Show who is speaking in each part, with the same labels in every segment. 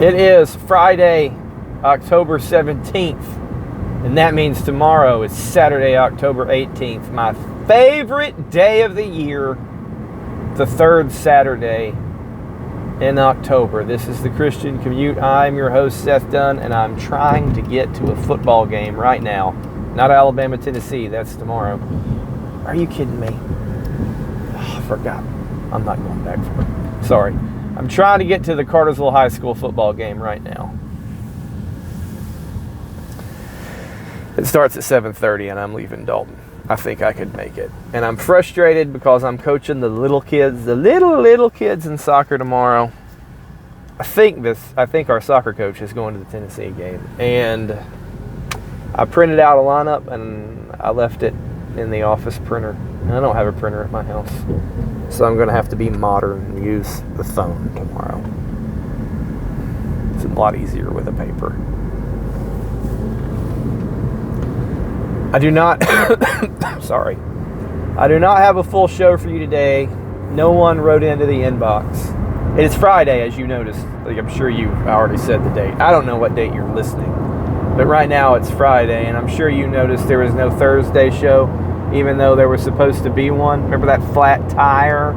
Speaker 1: It is Friday, October 17th, and that means tomorrow is Saturday, October 18th, my favorite day of the year, the third Saturday in October. This is the Christian Commute. I'm your host, Seth Dunn, and I'm trying to get to a football game right now. Not Alabama, Tennessee, that's tomorrow. Are you kidding me? Oh, I forgot. I'm not going back for it. Sorry. I'm trying to get to the Cartersville High School football game right now. It starts at 7:30 and I'm leaving Dalton. I think I could make it. And I'm frustrated because I'm coaching the little kids, the little kids in soccer tomorrow. I think our soccer coach is going to the Tennessee game. And I printed out a lineup and I left it in the office printer. And I don't have a printer at my house. So I'm going to have to be modern and use the phone tomorrow. It's a lot easier with a paper. I do not have a full show for you today. No one wrote into the inbox. It is Friday, as you noticed. I'm sure you already said the date. I don't know what date you're listening. But right now it's Friday, and I'm sure you noticed there was no Thursday show, even though there was supposed to be one. Remember that flat tire?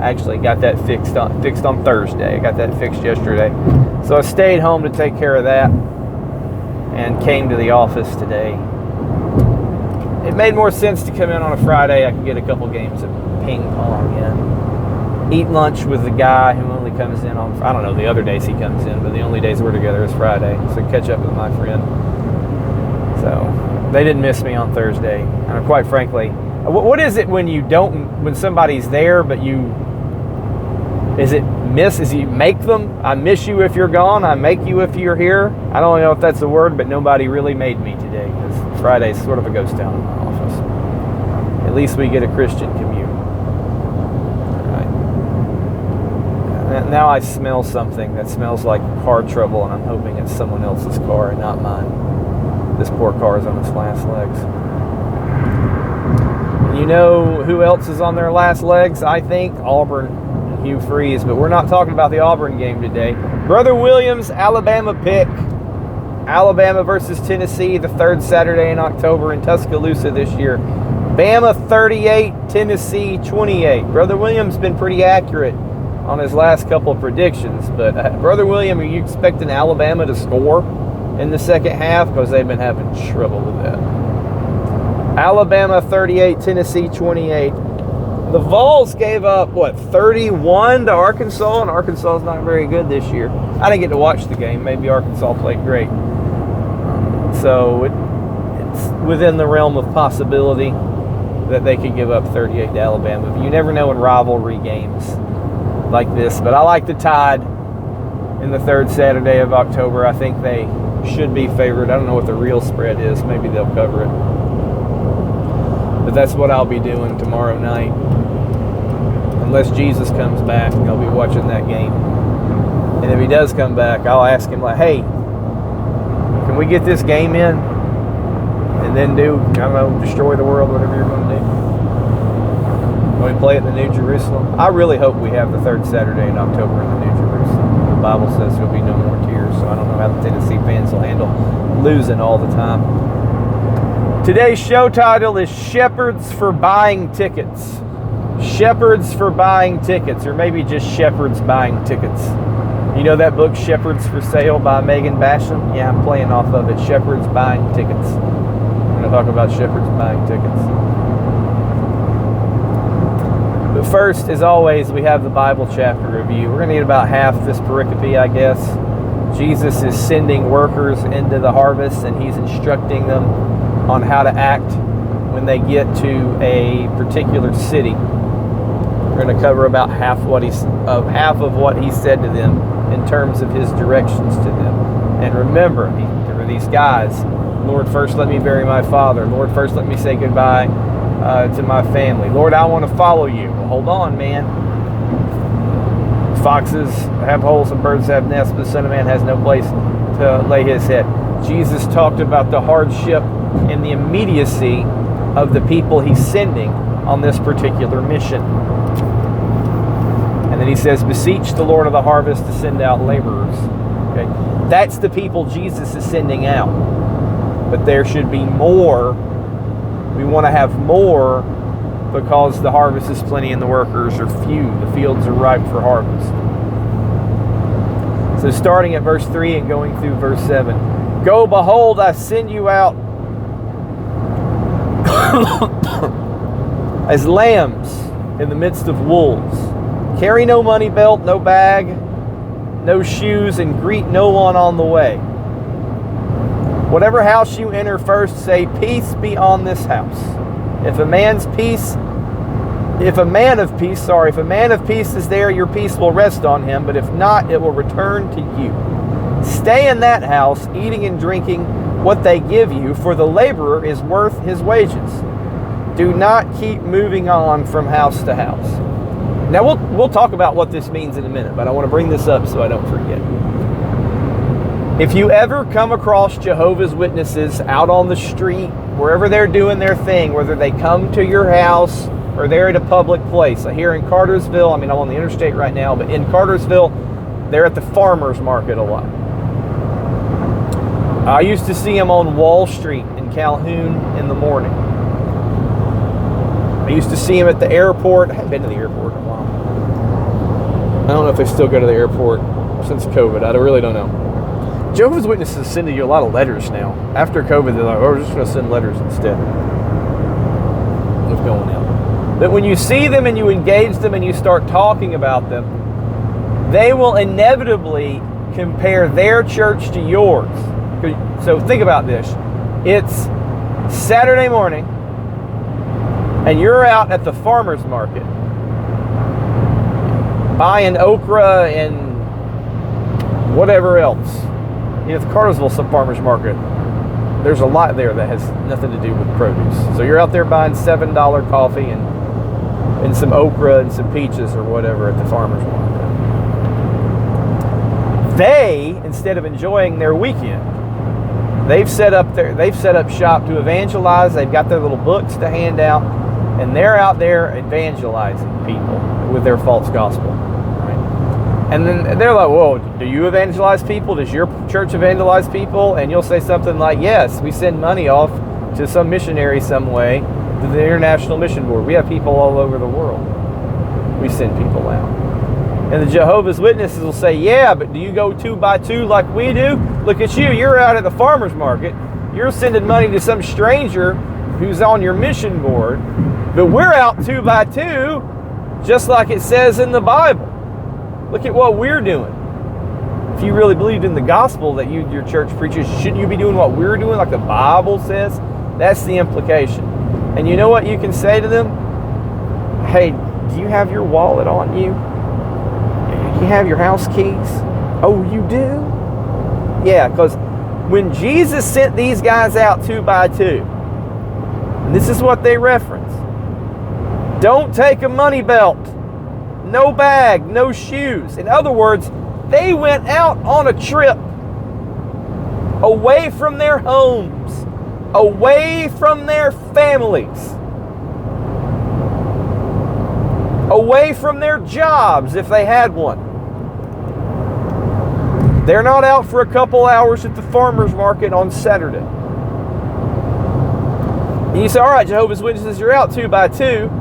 Speaker 1: I actually got that fixed on Thursday. I got that fixed yesterday. So I stayed home to take care of that and came to the office today. It made more sense to come in on a Friday. I could get a couple games of ping pong in. Eat lunch with the guy who only comes in on, I don't know the other days he comes in, but the only days we're together is Friday. So catch up with my friend. So they didn't miss me on Thursday. And quite frankly, what is it when when somebody's there, but is you make them? I miss you if you're gone. I make you if you're here. I don't know if that's a word, but nobody really made me today because Friday's sort of a ghost town in my office. At least we get a Christian commute. All right. Now I smell something that smells like car trouble, and I'm hoping it's someone else's car and not mine. This poor car is on its last legs. You know who else is on their last legs? I think Auburn and Hugh Freeze, but we're not talking about the Auburn game today. Brother Williams, Alabama pick. Alabama versus Tennessee, the third Saturday in October in Tuscaloosa this year. Bama 38, Tennessee 28. Brother Williams been pretty accurate on his last couple of predictions, but Brother William, are you expecting Alabama to score in the second half? Because they've been having trouble with that. Alabama 38, Tennessee 28. The Vols gave up, 31 to Arkansas, and Arkansas is not very good this year. I didn't get to watch the game. Maybe Arkansas played great. So it's within the realm of possibility that they could give up 38 to Alabama. But you never know in rivalry games like this. But I like the Tide in the third Saturday of October. I think they should be favored. I don't know what the real spread is. Maybe they'll cover it. But that's what I'll be doing tomorrow night. Unless Jesus comes back, I'll be watching that game. And if he does come back, I'll ask him, hey, can we get this game in? And then destroy the world, whatever you're going to do. When we play at the New Jerusalem. I really hope we have the third Saturday in October in the New Jerusalem. The Bible says there'll be no more tears, so I don't know how the Tennessee fans will handle losing all the time. Today's show title is Shepherds for Buying Tickets. Shepherds for Buying Tickets, or maybe just Shepherds Buying Tickets. You know that book, Shepherds for Sale by Megan Basham? Yeah, I'm playing off of it. Shepherds Buying Tickets. I'm going to talk about Shepherds Buying Tickets. But first, as always, we have the Bible chapter review. We're going to need about half this pericope, I guess. Jesus is sending workers into the harvest, and he's instructing them on how to act when they get to a particular city. We're going to cover about half of what he said to them in terms of his directions to them. And remember, there were these guys, Lord, first let me bury my father. Lord, first let me say goodbye to my family. Lord, I want to follow you. Well, hold on, man. Foxes have holes and birds have nests, but the Son of Man has no place to lay his head. Jesus talked about the hardship and the immediacy of the people he's sending on this particular mission. And then he says, beseech the Lord of the harvest to send out laborers. Okay? That's the people Jesus is sending out. But there should be more. We want to have more because the harvest is plenty and the workers are few. The fields are ripe for harvest. So starting at verse 3 and going through verse 7. Go, behold, I send you out as lambs in the midst of wolves. Carry no money belt, no bag, no shoes, and greet no one on the way. Whatever house you enter, first say, peace be on this house. If a man of peace is there, your peace will rest on him, but if not, it will return to you. Stay in that house, eating and drinking what they give you, for the laborer is worth his wages. Do not keep moving on from house to house. Now, we'll talk about what this means in a minute, but I want to bring this up so I don't forget. If you ever come across Jehovah's Witnesses out on the street, wherever they're doing their thing, whether they come to your house or they're at a public place. Here in Cartersville, I'm on the interstate right now, but in Cartersville, they're at the farmer's market a lot. I used to see them on Wall Street in Calhoun in the morning. I used to see them at the airport. I haven't been to the airport in a while. I don't know if they still go to the airport since COVID. I really don't know. Jehovah's Witnesses sending you a lot of letters now. After COVID, they're like, oh, we're just going to send letters instead of going out. But when you see them and you engage them and you start talking about them, they will inevitably compare their church to yours. So think about this. It's Saturday morning and you're out at the farmer's market buying okra and whatever else. The Cartersville some farmer's market, there's a lot there that has nothing to do with produce. So you're out there buying $7 coffee and some okra and some peaches or whatever at the farmer's market. They, instead of enjoying their weekend, they've set up shop to evangelize. They've got their little books to hand out, and they're out there evangelizing people with their false gospel. And then they're like, whoa, do you evangelize people? Does your church evangelize people? And you'll say something like, yes, we send money off to some missionary some way, to the International Mission Board. We have people all over the world. We send people out. And the Jehovah's Witnesses will say, yeah, but do you go 2 by 2 like we do? Look at you, you're out at the farmer's market. You're sending money to some stranger who's on your mission board. But we're out 2 by 2, just like it says in the Bible. Look at what we're doing. If you really believed in the gospel that your church preaches, shouldn't you be doing what we're doing like the Bible says? That's the implication. And you know what you can say to them? Hey, do you have your wallet on you? Do you have your house keys? Oh, you do? Yeah, because when Jesus sent these guys out 2 by 2, and this is what they reference. Don't take a money belt. No bag, no shoes. In other words, they went out on a trip away from their homes, away from their families, away from their jobs if they had one. They're not out for a couple hours at the farmer's market on Saturday. And you say, all right, Jehovah's Witnesses, you're out 2 by 2.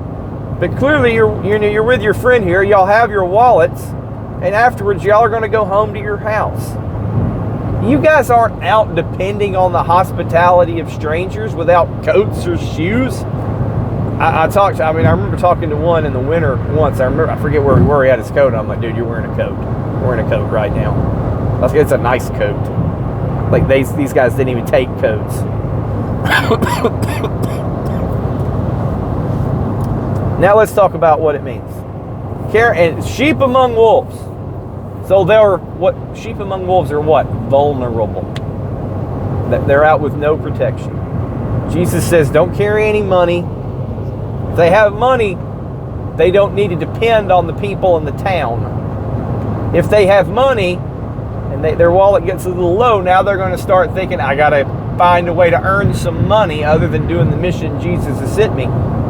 Speaker 1: But clearly you're with your friend here. Y'all have your wallets, and afterwards y'all are going to go home to your house. You guys aren't out depending on the hospitality of strangers without coats or shoes. I remember talking to one in the winter once. I forget where we were. He had his coat. I'm like, dude, you're wearing a coat. You're wearing a coat right now. It's a nice coat. Like these guys didn't even take coats. Now let's talk about what it means. And sheep among wolves. So sheep among wolves are what? Vulnerable. They're out with no protection. Jesus says, don't carry any money. If they have money, they don't need to depend on the people in the town. If they have money and their wallet gets a little low, now they're going to start thinking, I got to find a way to earn some money other than doing the mission Jesus has sent me,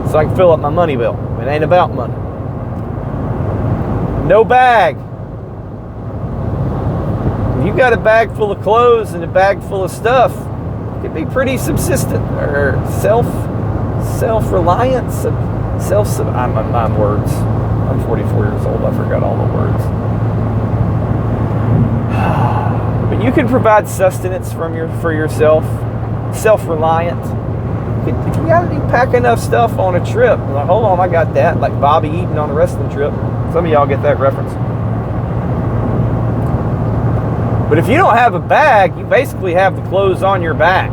Speaker 1: so I can fill up my money bill. It ain't about money. No bag. If you've got a bag full of clothes and a bag full of stuff, it can be pretty subsistent or self-reliance. I'm words. I'm 44 years old. I forgot all the words. But you can provide sustenance for yourself. Self-reliant. If you got to pack enough stuff on a trip, like, hold on, I got that. Like Bobby Eaton on a wrestling trip. Some of y'all get that reference. But if you don't have a bag, you basically have the clothes on your back.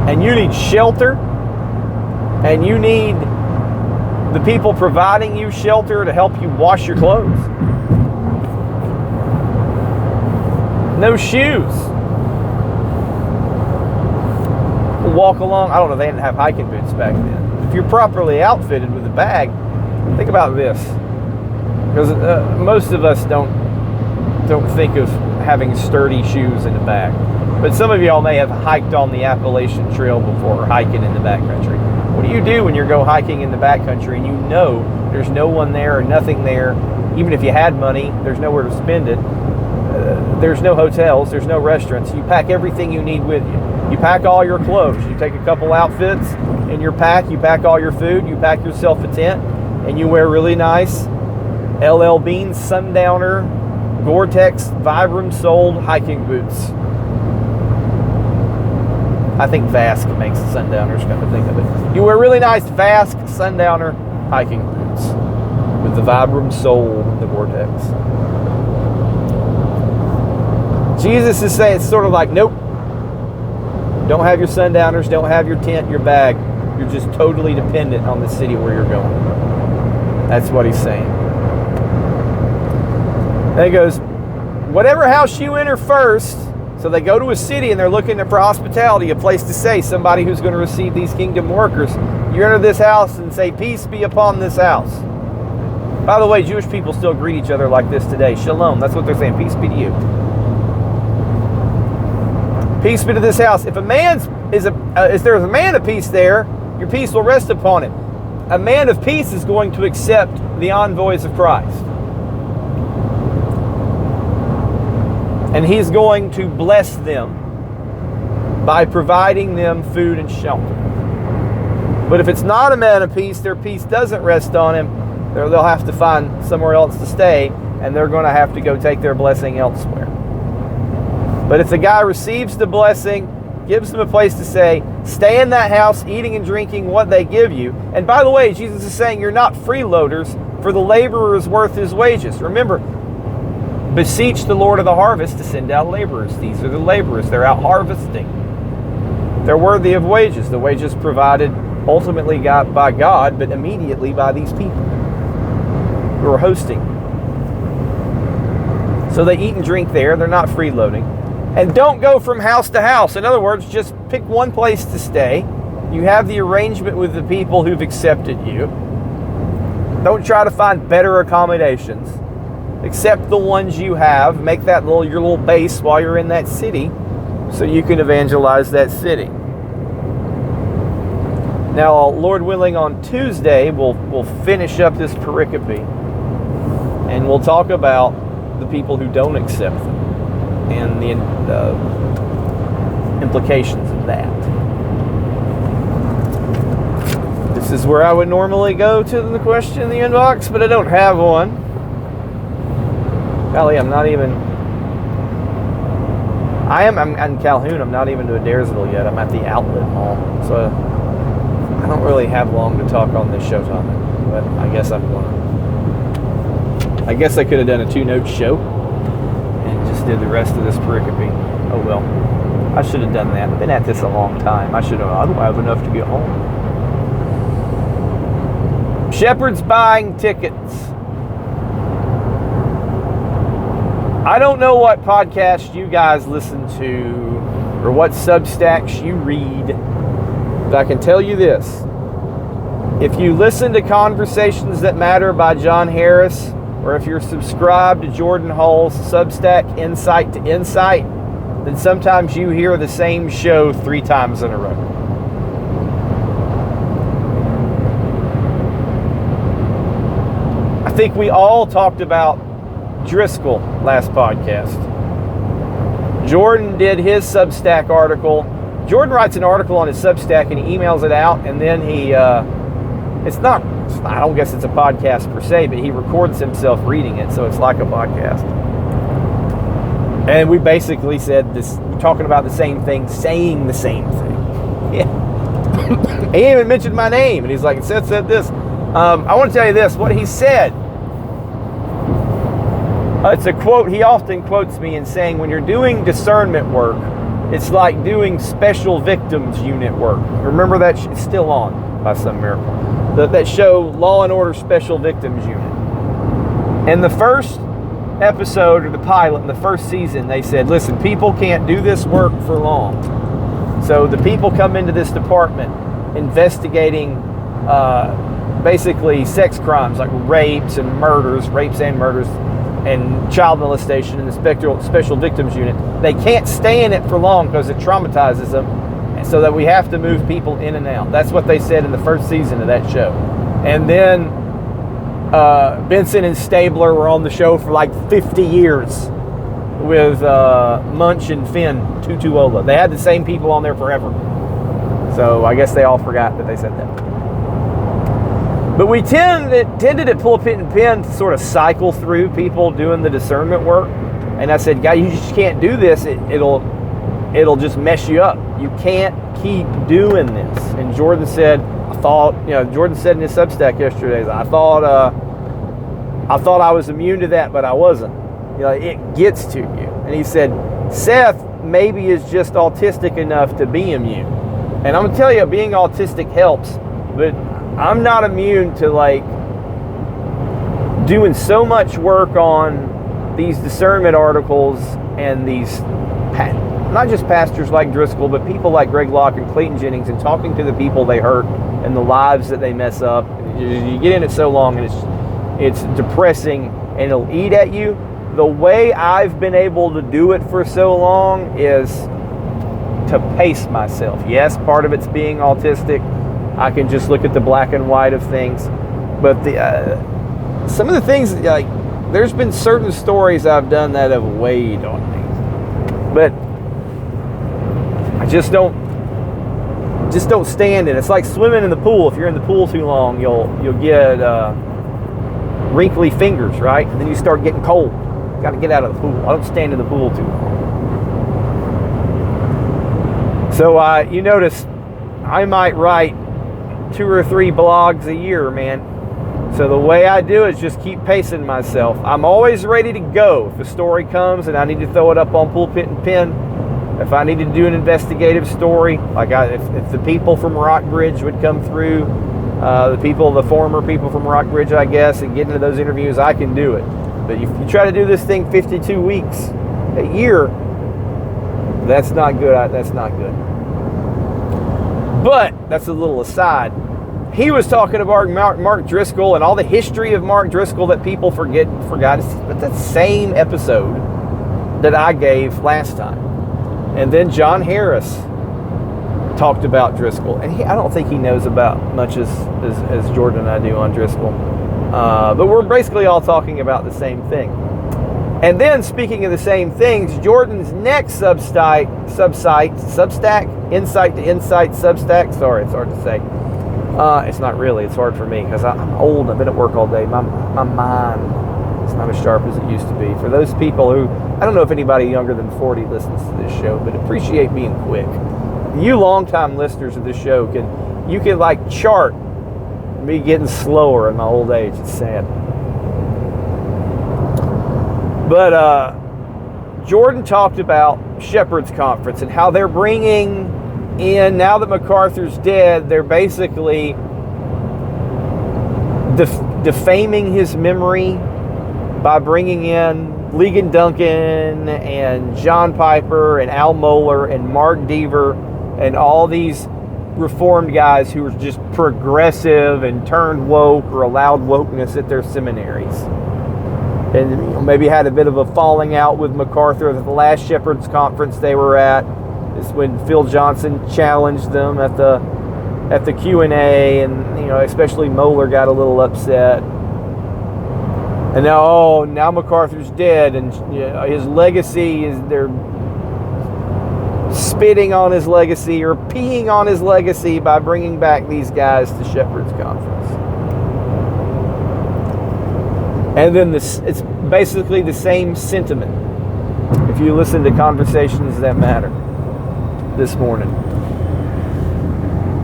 Speaker 1: And you need shelter. And you need the people providing you shelter to help you wash your clothes. No shoes. Walk along. I don't know, they didn't have hiking boots back then. If you're properly outfitted with a bag, think about this. Because most of us don't think of having sturdy shoes in a bag. But some of y'all may have hiked on the Appalachian Trail before or hiking in the backcountry. What do you do when you go hiking in the backcountry and you know there's no one there or nothing there? Even if you had money, there's nowhere to spend it. There's no hotels, there's no restaurants. You pack everything you need with you. You pack all your clothes. You take a couple outfits in your pack. You pack all your food. You pack yourself a tent. And you wear really nice LL Bean Sundowner Gore-Tex Vibram-soled hiking boots. I think Vask makes Sundowners, come to think of it. You wear really nice Vask Sundowner hiking boots with the Vibram sole, the Gore-Tex. Jesus is saying, it's sort of like, nope. Don't have your sundowners, don't have your tent, your bag. You're just totally dependent on the city where you're going. That's what he's saying. And he goes, whatever house you enter first, so they go to a city and they're looking for hospitality, a place to stay, somebody who's going to receive these kingdom workers. You enter this house and say, peace be upon this house. By the way, Jewish people still greet each other like this today. Shalom, that's what they're saying, peace be to you. Peace be to this house. If there's a man of peace there, your peace will rest upon him. A man of peace is going to accept the envoys of Christ. And he's going to bless them by providing them food and shelter. But if it's not a man of peace, their peace doesn't rest on him, they'll have to find somewhere else to stay, and they're going to have to go take their blessing elsewhere. But if the guy receives the blessing, gives them a place to stay in that house, eating and drinking what they give you. And by the way, Jesus is saying you're not freeloaders, for the laborer is worth his wages. Remember, beseech the Lord of the harvest to send out laborers. These are the laborers. They're out harvesting. They're worthy of wages. The wages provided ultimately by God, but immediately by these people who are hosting. So they eat and drink there. They're not freeloading. And don't go from house to house. In other words, just pick one place to stay. You have the arrangement with the people who've accepted you. Don't try to find better accommodations. Accept the ones you have. Make that your little base while you're in that city so you can evangelize that city. Now, Lord willing, on Tuesday, we'll finish up this pericope. And we'll talk about the people who don't accept them and the implications of that. This is where I would normally go to the question in the inbox, but I don't have one. Golly, I'm in Calhoun. I'm not even to Adairsville yet. I'm at the Outlet Mall. So I don't really have long to talk on this show topic, but I guess I'm going to. I guess I could have done a 2-note show and just did the rest of this pericope. Oh well. I should have done that. I've been at this a long time. I don't have enough to get home. Shepherds buying tickets. I don't know what podcasts you guys listen to or what Substacks you read, but I can tell you this. If you listen to Conversations That Matter by John Harris, or if you're subscribed to Jordan Hall's Substack Insight to Insight, then sometimes you hear the same show 3 times in a row. I think we all talked about Driscoll last podcast. Jordan did his Substack article. Jordan writes an article on his Substack and he emails it out, and then he, I don't guess it's a podcast per se, but he records himself reading it, so it's like a podcast. And we basically said this, talking about the same thing, saying the same thing. Yeah. He even mentioned my name, and he's like, Seth said this. I want to tell you this, what he said. It's a quote, he often quotes me in saying, when you're doing discernment work, it's like doing special victims unit work. Remember that? It's still on by some miracle. That show, Law and Order Special Victims Unit. In the first episode, or the pilot, in the first season, they said, listen, people can't do this work for long. So the people come into this department investigating basically sex crimes like rapes and murders, and child molestation in the Special Victims Unit. They can't stay in it for long because it traumatizes them, and so that we have to move people in and out. That's what they said in the first season of that show. And then Benson and Stabler were on the show for like 50 years with Munch and Finn Tutuola. They had the same people on there forever. So I guess they all forgot that they said that. But we tended at Pulpit and Pen to sort of cycle through people doing the discernment work. And I said, guy, you just can't do this. It'll just mess you up. You can't keep doing this. And Jordan said, Jordan said in his Substack yesterday, I thought I was immune to that, but I wasn't. It gets to you. And he said, Seth maybe is just autistic enough to be immune. And I'm gonna tell you, being autistic helps, but I'm not immune to doing so much work on these discernment articles and these, not just pastors like Driscoll, but people like Greg Locke and Clayton Jennings, and talking to the people they hurt and the lives that they mess up. You get in it so long and it's depressing and it'll eat at you. The way I've been able to do it for so long is to pace myself. Yes, part of it's being autistic. I can just look at the black and white of things, but some of the things, like, there's been certain stories I've done that have weighed on me, but I just don't stand in it. It's like swimming in the pool. If you're in the pool too long, you'll get wrinkly fingers, right? And then you start getting cold. Got to get out of the pool. I don't stand in the pool too long. So you notice I might write 2 or 3 blogs a year, man. So the way I do is just keep pacing myself. I'm always ready to go. If a story comes and I need to throw it up on Pulpit and Pen, if I need to do an investigative story, like if the people from Rockbridge would come through, the former people from Rockbridge, I guess, and get into those interviews, I can do it. But if you try to do this thing 52 weeks a year, that's not good. That's not good. But that's a little aside. He was talking about Mark Driscoll and all the history of Mark Driscoll that people forgot. But that same episode that I gave last time. And then John Harris talked about Driscoll. And I don't think he knows about much as Jordan and I do on Driscoll. But we're basically all talking about the same thing. And then, speaking of the same things, Jordan's next Substack, Insight to Insight Substack. Sorry, it's hard to say. It's not really. It's hard for me because I'm old. I've been at work all day. My mind is not as sharp as it used to be. For those people who, I don't know if anybody younger than 40 listens to this show, but appreciate being quick. You longtime listeners of this show can like chart me getting slower in my old age. It's sad. But Jordan talked about Shepherd's Conference and how they're bringing in, now that MacArthur's dead, they're basically defaming his memory by bringing in Ligon Duncan and John Piper and Al Mohler and Mark Deaver and all these Reformed guys who were just progressive and turned woke or allowed wokeness at their seminaries. And maybe had a bit of a falling out with MacArthur at the last Shepherd's Conference they were at. Is when Phil Johnson challenged them at the Q&A, and especially Mohler got a little upset. And now MacArthur's dead, and his legacy is, they're spitting on his legacy or peeing on his legacy by bringing back these guys to Shepherd's Conference. And then it's basically the same sentiment if you listen to Conversations That Matter this morning.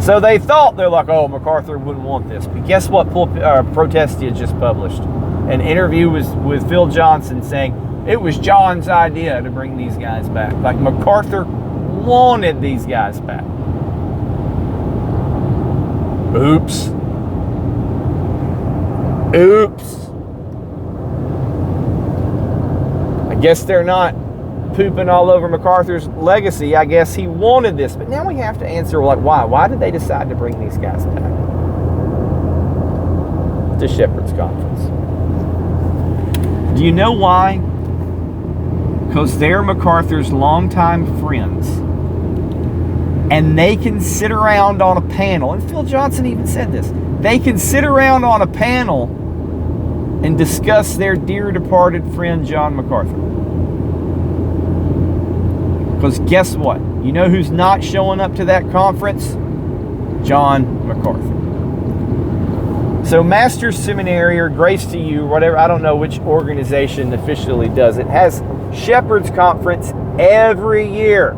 Speaker 1: So they're like, oh, MacArthur wouldn't want this. But guess what Protestia just published? An interview with Phil Johnson saying it was John's idea to bring these guys back. Like, MacArthur wanted these guys back. Oops. I guess they're not pooping all over MacArthur's legacy. I guess he wanted this. But now we have to answer, like, why? Why did they decide to bring these guys back to Shepherd's Conference? Do you know why? Because they're MacArthur's longtime friends. And they can sit around on a panel, and Phil Johnson even said this, they can sit around on a panel and discuss their dear departed friend John MacArthur. Because guess what? You know who's not showing up to that conference? John MacArthur. So Master's Seminary, or Grace to You, whatever, I don't know which organization officially does it, has Shepherd's Conference every year.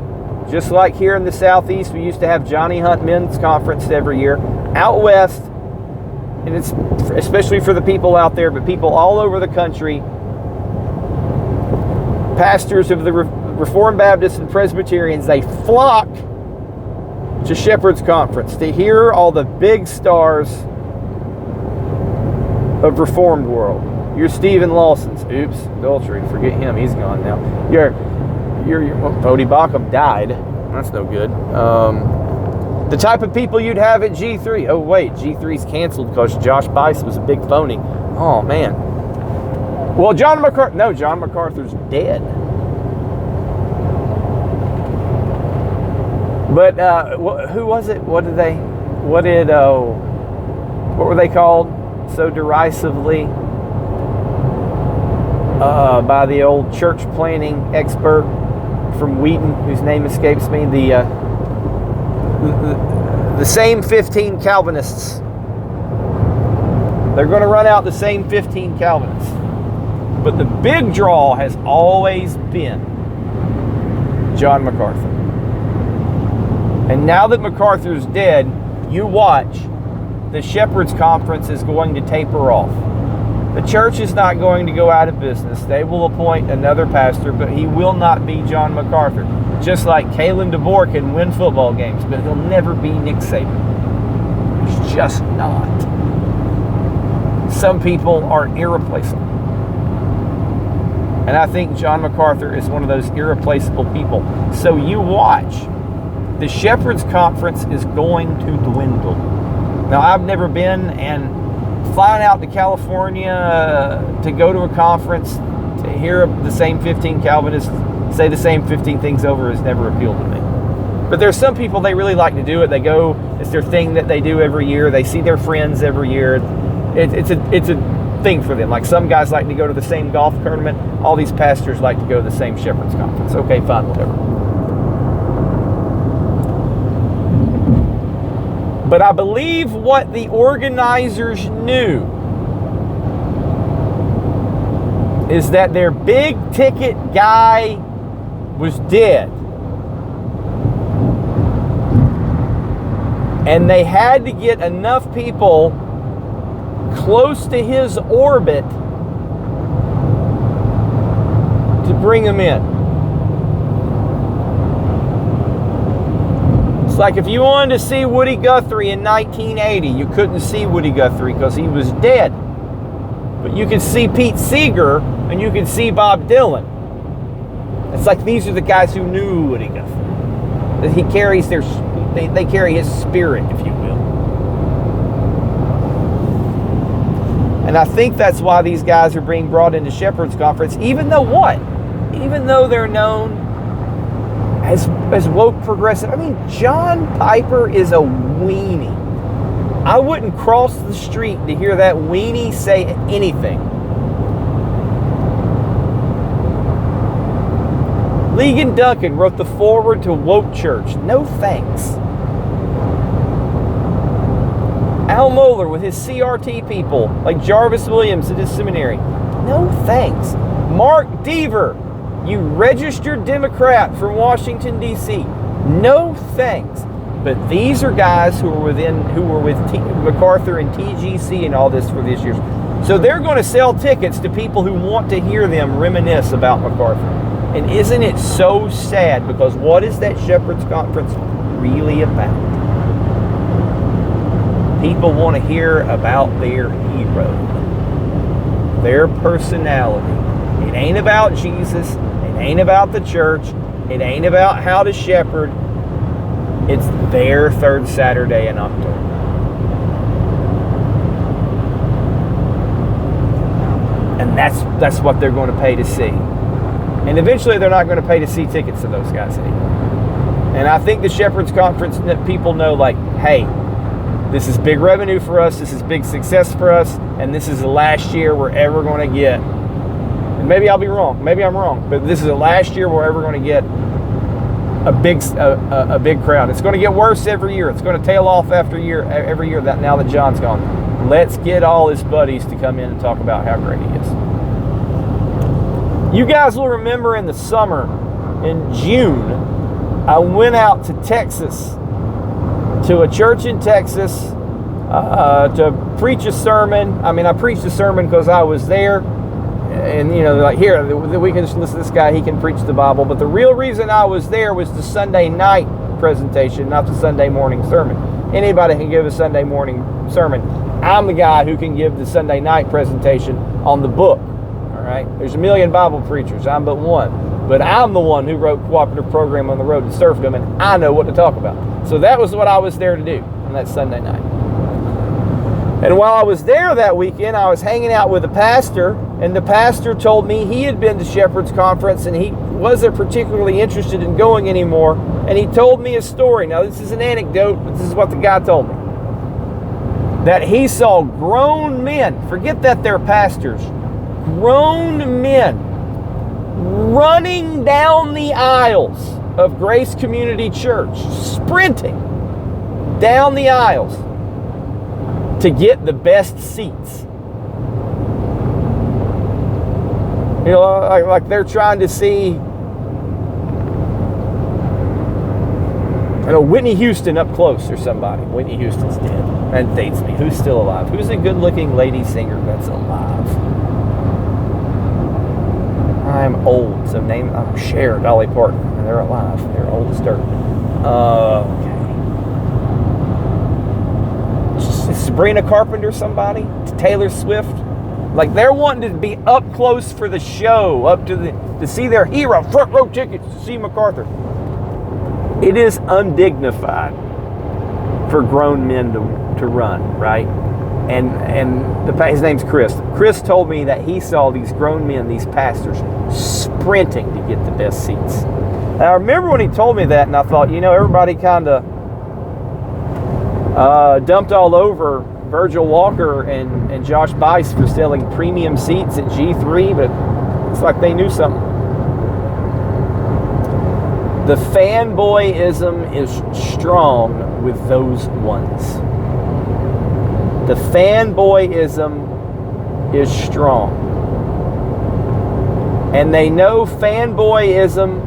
Speaker 1: Just like here in the Southeast, we used to have Johnny Hunt Men's Conference every year. Out West, and it's especially for the people out there, but people all over the country, pastors of the Reformed Baptists and Presbyterians, they flock to Shepherd's Conference to hear all the big stars of Reformed world. Your Stephen Lawson's. Oops, adultery. Forget him. He's gone now. Bodie Baucham died. That's no good. The type of people you'd have at G3. Oh, wait. G3's canceled because Josh Bice was a big phony. Oh, man. Well, John MacArthur's dead. But who was it? What were they called so derisively by the old church planning expert from Wheaton, whose name escapes me? The same 15 Calvinists. They're going to run out the same 15 Calvinists. But the big draw has always been John MacArthur. And now that MacArthur's dead, you watch, the Shepherd's Conference is going to taper off. The church is not going to go out of business. They will appoint another pastor, but he will not be John MacArthur. Just like Kalen DeBoer can win football games, but he'll never be Nick Saban. He's just not. Some people are irreplaceable. And I think John MacArthur is one of those irreplaceable people. So you watch. The Shepherd's Conference is going to dwindle. Now, I've never been, and flying out to California to go to a conference to hear the same 15 Calvinists say the same 15 things over has never appealed to me. But there's some people, they really like to do it. They go, it's their thing that they do every year. They see their friends every year. It's a thing for them. Like some guys like to go to the same golf tournament. All these pastors like to go to the same Shepherd's Conference. Okay, fine, whatever. But I believe what the organizers knew is that their big ticket guy was dead. And they had to get enough people close to his orbit to bring him in. It's like if you wanted to see Woody Guthrie in 1980, you couldn't see Woody Guthrie because he was dead. But you could see Pete Seeger and you could see Bob Dylan. It's like these are the guys who knew Woody Guthrie. That he carries they carry his spirit, if you will. And I think that's why these guys are being brought into Shepherd's Conference, even though what? Even though they're known as woke progressive. I mean, John Piper is a weenie. I wouldn't cross the street to hear that weenie say anything. Ligon Duncan wrote the foreword to Woke Church. No thanks. Al Mohler with his CRT people, like Jarvis Williams at his seminary. No thanks. Mark Deaver, you registered Democrat from Washington, D.C. No thanks. But these are guys who were with MacArthur and TGC and all this for these years. So they're going to sell tickets to people who want to hear them reminisce about MacArthur. And isn't it so sad? Because what is that Shepherd's Conference really about? People want to hear about their hero, their personality. It ain't about Jesus. It ain't about the church. It ain't about how to shepherd. It's their third Saturday in October. And that's what they're going to pay to see. And eventually they're not going to pay to see tickets to those guys anymore. And I think the Shepherd's Conference, that people know, like, hey, this is big revenue for us, this is big success for us, and this is the last year we're ever going to get. And maybe I'll be wrong, maybe I'm wrong, but this is the last year we're ever going to get a big crowd. It's going to get worse every year. It's going to tail off every year that now that John's gone. Let's get all his buddies to come in and talk about how great he is. You guys will remember in the summer, in June, I went out to Texas, to a church in Texas, to preach a sermon. I mean, I preached a sermon because I was there. And, you know, like, here, we can just listen to this guy, he can preach the Bible. But the real reason I was there was the Sunday night presentation, not the Sunday morning sermon. Anybody can give a Sunday morning sermon. I'm the guy who can give the Sunday night presentation on the book. All right? There's a million Bible preachers. I'm but one. But I'm the one who wrote Cooperative Program on the Road to Serfdom, and I know what to talk about. So that was what I was there to do on that Sunday night. And while I was there that weekend, I was hanging out with a pastor, and the pastor told me he had been to Shepherd's Conference and he wasn't particularly interested in going anymore. And he told me a story. Now, this is an anecdote, but this is what the guy told me. That he saw grown men, forget that they're pastors, grown men running down the aisles of Grace Community Church, sprinting down the aisles to get the best seats. You know, like they're trying to see, Whitney Houston up close or somebody. Whitney Houston's dead. That dates me. Who's still alive? Who's a good-looking lady singer that's alive? I'm old, so I'm Cher, Dolly Parton, and they're alive. They're old as dirt. Okay. Sabrina Carpenter, somebody? Taylor Swift? Like, they're wanting to be up close for the show, to see their hero, front row tickets to see MacArthur. It is undignified for grown men to run, right? And his name's Chris. Chris told me that he saw these grown men, these pastors, sprinting to get the best seats. And I remember when he told me that, and I thought, everybody kind of dumped all over Virgil Walker and Josh Bice for selling premium seats at G3, but it's like they knew something. The fanboyism is strong with those ones. The fanboyism is strong. And they know fanboyism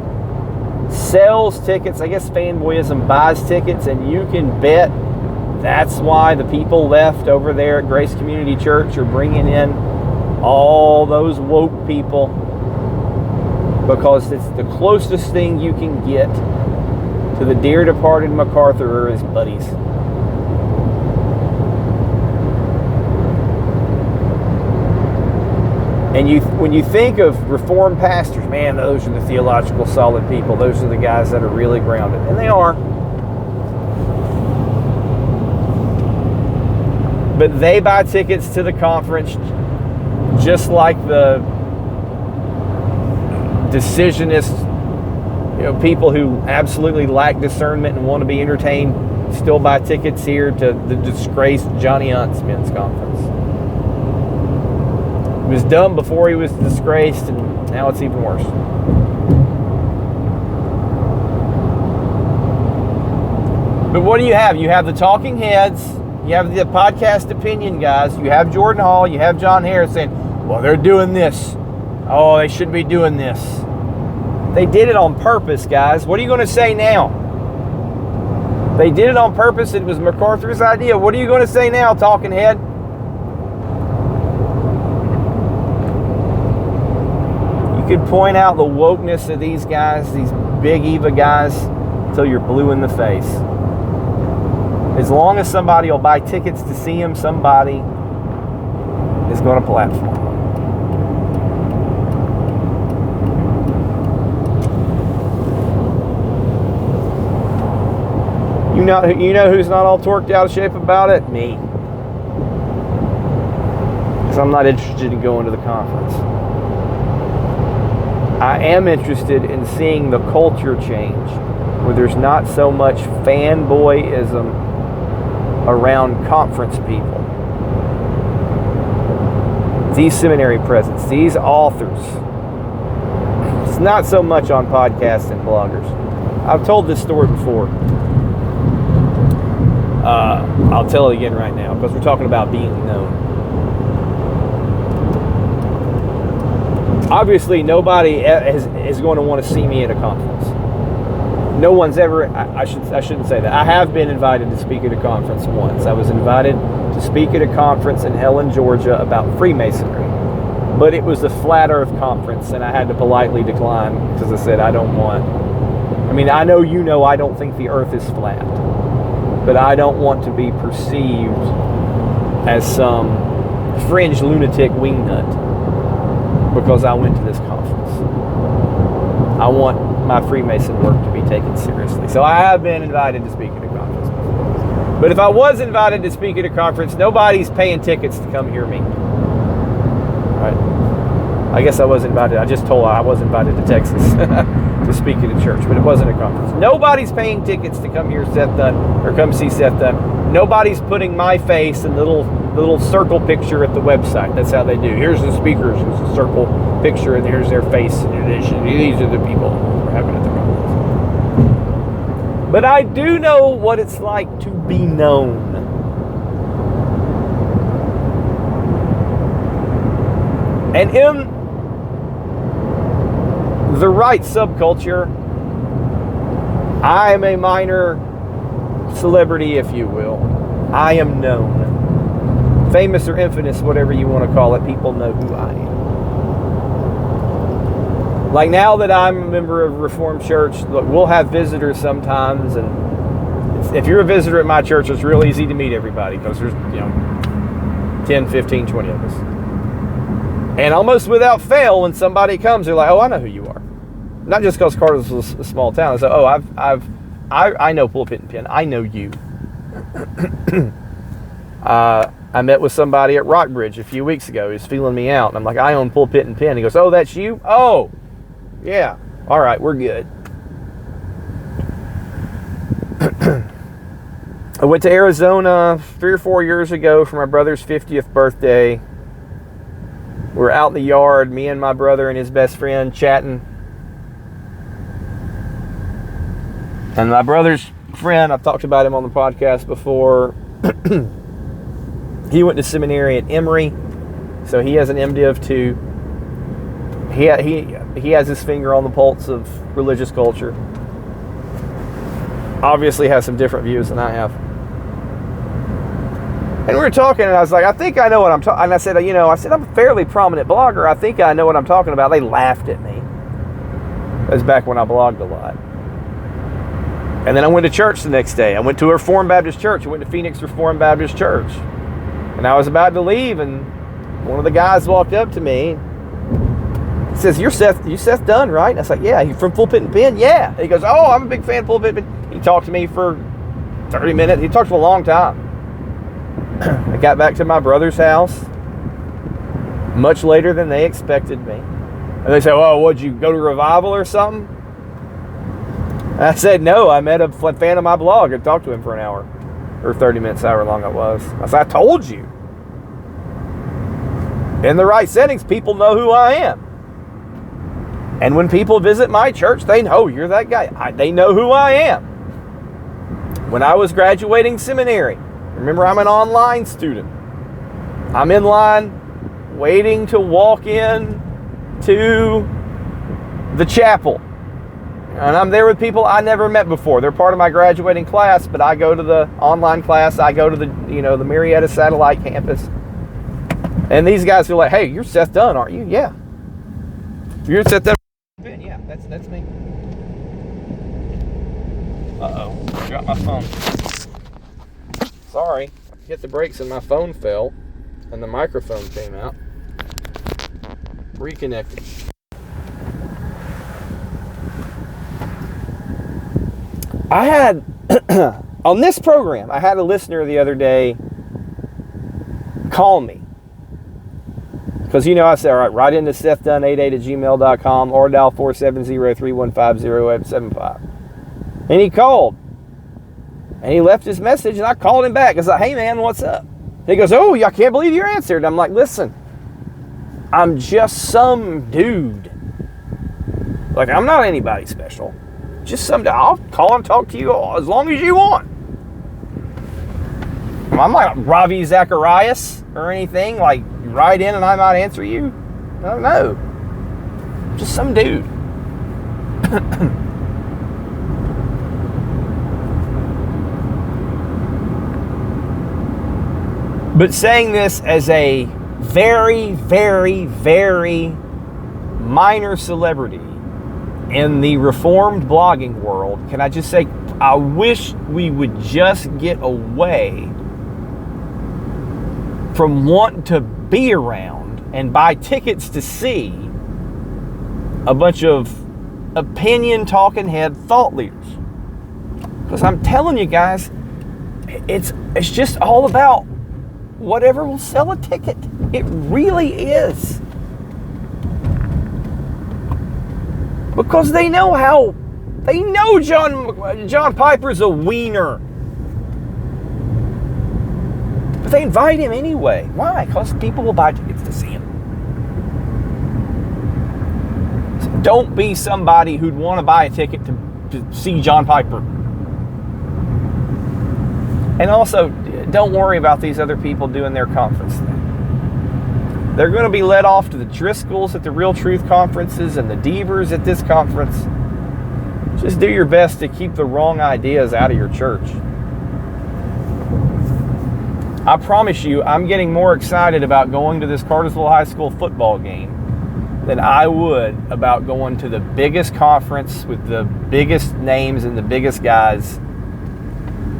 Speaker 1: sells tickets. I guess fanboyism buys tickets, and you can bet that's why the people left over there at Grace Community Church are bringing in all those woke people, because it's the closest thing you can get to the dear departed MacArthur or his buddies. And when you think of Reformed pastors, man, those are the theological solid people. Those are the guys that are really grounded. And they are. But they buy tickets to the conference just like the decisionist, people who absolutely lack discernment and want to be entertained still buy tickets here to the disgraced Johnny Hunt's men's conference. It was dumb before he was disgraced, and now it's even worse. But what do you have? You have the talking heads. You have the podcast opinion guys. You have Jordan Hall. You have John Harris saying, well, they're doing this. Oh, they shouldn't be doing this. They did it on purpose, guys. What are you going to say now? They did it on purpose. It was MacArthur's idea. What are you going to say now, talking head? You could point out the wokeness of these guys, these big Eva guys, until you're blue in the face. As long as somebody will buy tickets to see him, somebody is going to platform. You know who's not all torqued out of shape about it? Me. Because I'm not interested in going to the conference. I am interested in seeing the culture change, where there's not so much fanboyism around conference people. These seminary presidents, these authors. It's not so much on podcasts and bloggers. I've told this story before. I'll tell it again right now because we're talking about being known. Obviously, nobody is going to want to see me at a conference. No one's ever, I shouldn't say that. I have been invited to speak at a conference once. I was invited to speak at a conference in Helen, Georgia about Freemasonry. But it was a flat earth conference and I had to politely decline because I said I don't want, I know I don't think the earth is flat. But I don't want to be perceived as some fringe lunatic wingnut because I went to this conference. I want my Freemason work to be taken seriously. So I have been invited to speak at a conference before. But if I was invited to speak at a conference, nobody's paying tickets to come hear me. Right? I guess I was invited. I just told I was invited to Texas to speak at a church, but it wasn't a conference. Nobody's paying tickets to come hear Seth Dunn or come see Seth Dunn. Nobody's putting my face in the little circle picture at the website. That's how they do. Here's the speakers. Here's a circle picture, and here's their face. And these are the people we're having at the conference. But I do know what it's like to be known. And in the right subculture, I am a minor celebrity, if you will. I am known. Famous or infamous, whatever you want to call it, people know who I am. Like now that I'm a member of Reformed Church, look, we'll have visitors sometimes, and if you're a visitor at my church, it's real easy to meet everybody because there's 10, 15, 20 of us. And almost without fail, when somebody comes, they're like, "Oh, I know who you are." Not just because Cartersville's a small town. So, "Oh, I know Pulpit and Pen. I know you." I met with somebody at Rockbridge a few weeks ago. He was feeling me out, and I'm like, "I own Pulpit and Pen." He goes, "Oh, that's you? Oh, yeah. All right, we're good." I went to Arizona 3 or 4 years ago for my brother's 50th birthday. We're out in the yard, me and my brother and his best friend chatting. And my brother's friend, I've talked about him on the podcast before. He went to seminary at Emory, so he has an MDiv too. He has his finger on the pulse of religious culture. Obviously has some different views than I have. And we were talking, and I was like, "I think I know what I'm talking." And I said, "I'm a fairly prominent blogger. I think I know what I'm talking about." They laughed at me. That was back when I blogged a lot. And then I went to church the next day. I went to a Reformed Baptist church. I went to Phoenix Reformed Baptist Church. And I was about to leave, and one of the guys walked up to me. He says, you Seth Dunn, right? And I was like, "Yeah." "You from Pulpit and Pen?" "Yeah." And he goes, "Oh, I'm a big fan of Pulpit and Pen." He talked to me for 30 minutes. He talked for a long time. I got back to my brother's house much later than they expected me. And they said, "Oh, what'd you go to revival or something?" And I said, "No, I met a fan of my blog and talked to him for an hour or 30 minutes, however long it was." I said, "I told you." In the right settings, people know who I am. And when people visit my church, they know you're that guy. They know who I am. When I was graduating seminary, remember, I'm an online student. I'm in line waiting to walk in to the chapel. And I'm there with people I never met before. They're part of my graduating class, but I go to the online class. I go to the Marietta Satellite Campus. And these guys are like, hey, you're Seth Dunn, aren't you? Yeah. You're Seth Dunn. Yeah, that's me. Uh-oh, dropped my phone. Sorry, hit the brakes and my phone fell and the microphone came out. Reconnected. I had, on this program, I had a listener the other day call me. Because, I said, all right, write into SethDunn88@gmail.com or dial 470-315-0875. And he called. And he left his message, and I called him back. I was like, hey, man, what's up? He goes, oh, I can't believe you answered. I'm like, listen, I'm just some dude. Like, I'm not anybody special. Just some dude. I'll call and talk to you as long as you want. I'm not Ravi Zacharias or anything. Like, you write in and I might answer you. I don't know. Just some dude. But saying this as a very, very, very minor celebrity in the reformed blogging world, can I just say, I wish we would just get away from wanting to be around and buy tickets to see a bunch of opinion talking head thought leaders. Because I'm telling you guys, it's just all about whatever will sell a ticket. It really is. Because they know John Piper's a wiener. But they invite him anyway. Why? Because people will buy tickets to see him. So don't be somebody who'd want to buy a ticket to see John Piper. And also, don't worry about these other people doing their conference thing. They're going to be led off to the Driscolls at the Real Truth conferences and the Devers at this conference. Just do your best to keep the wrong ideas out of your church. I promise you, I'm getting more excited about going to this Cartersville High School football game than I would about going to the biggest conference with the biggest names and the biggest guys.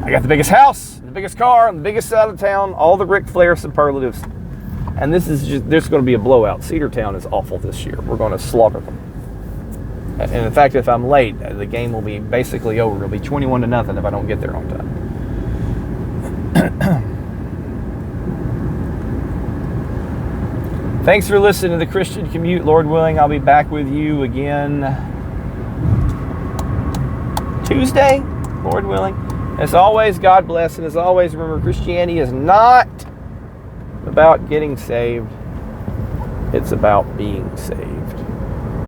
Speaker 1: I got the biggest house, the biggest car, the biggest out of town, all the Ric Flair superlatives. And there's going to be a blowout. Cedartown is awful this year. We're going to slaughter them. And in fact, if I'm late, the game will be basically over. It'll be 21-0 if I don't get there on time. Thanks for listening to the Christian Commute. Lord willing, I'll be back with you again Tuesday, Lord willing. As always, God bless. And as always, remember, Christianity is not about getting saved. It's about being saved.